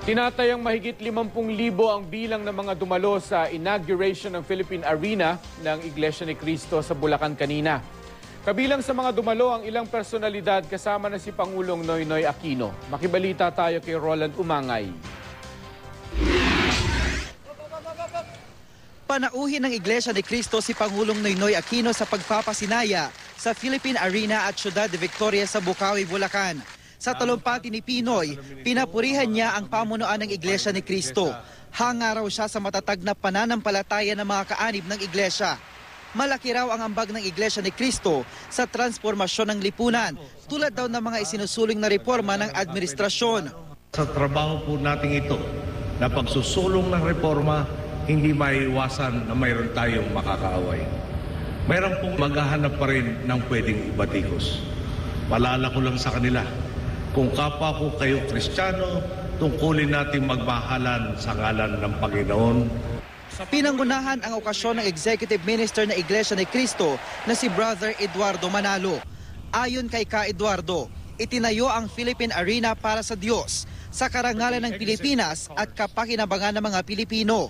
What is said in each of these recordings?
Tinatayang mahigit 50,000 ang bilang ng mga dumalo sa inauguration ng Philippine Arena ng Iglesia ni Cristo sa Bulacan kanina. Kabilang sa mga dumalo ang ilang personalidad kasama na si Pangulong Noynoy Aquino. Makibalita tayo kay Roland Umangay. Panauhin ng Iglesia ni Cristo si Pangulong Noynoy Aquino sa pagpapasinaya sa Philippine Arena at Ciudad de Victoria sa Bukawi, Bulacan. Sa talumpati ni Pinoy, pinapurihan niya ang pamunuan ng Iglesia ni Cristo. Hanga raw siya sa matatag na pananampalataya ng mga kaanib ng Iglesia. Malaki raw ang ambag ng Iglesia ni Cristo sa transformasyon ng lipunan, tulad daw ng mga isinusuling na reforma ng administrasyon. Sa trabaho po natin ito, na pagsusulong ng reforma, hindi maiiwasan na mayroon tayong makakaaway. Mayroon pong maghahanap pa rin ng pwedeng ibatikos. Malala ko lang sa kanila, kung kapwa ko kayo Kristiyano, tungkulin natin magmahalan sa ngalan ng Panginoon. Pinangunahan ang okasyon ng Executive Minister ng Iglesia ni Cristo na si Brother Eduardo Manalo. Ayon kay Ka Eduardo, itinayo ang Philippine Arena para sa Diyos, sa karangalan ng Pilipinas at kapakinabangan ng mga Pilipino.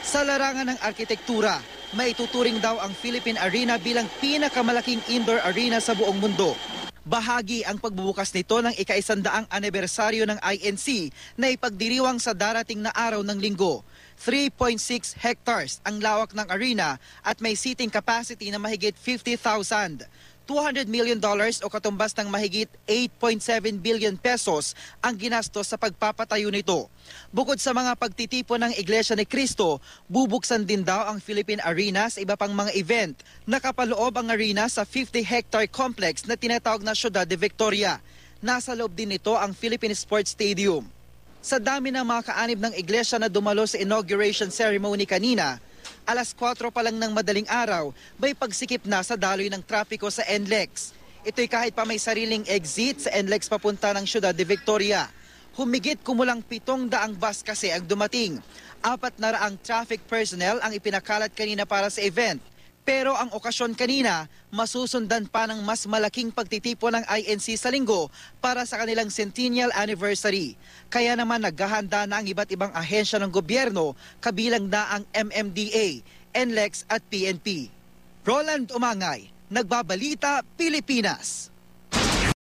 Sa larangan ng arkitektura, maituturing daw ang Philippine Arena bilang pinakamalaking indoor arena sa buong mundo. Bahagi ang pagbubukas nito ng ika-100 anibersaryo ng INC na ipagdiriwang sa darating na araw ng Linggo. 3.6 hectares ang lawak ng arena at may seating capacity na mahigit 50,000. $200 million o katumbas ng mahigit 8.7 billion pesos ang ginastos sa pagpapatayo nito. Bukod sa mga pagtitipon ng Iglesia ni Cristo, bubuksan din daw ang Philippine Arena sa iba pang mga event. Nakapaloob ang arena sa 50-hectare complex na tinatawag na Ciudad de Victoria. Nasa loob din nito ang Philippine Sports Stadium. Sa dami ng mga kaanib ng Iglesia na dumalo sa inauguration ceremony kanina, alas 4 pa lang ng madaling araw, may pagsikip na sa daloy ng trapiko sa NLEX. Ito'y kahit pa may sariling exit sa NLEX papunta ng Ciudad de Victoria. Humigit kumulang 700 bus kasi ang dumating. 400 traffic personnel ang ipinakalat kanina para sa event. Pero ang okasyon kanina, masusundan pa ng mas malaking pagtitipon ng INC sa linggo para sa kanilang centennial anniversary. Kaya naman naghahanda na ang iba't ibang ahensya ng gobyerno, kabilang na ang MMDA, NLEX at PNP. Roland Umangay, Nagbabalita, Pilipinas.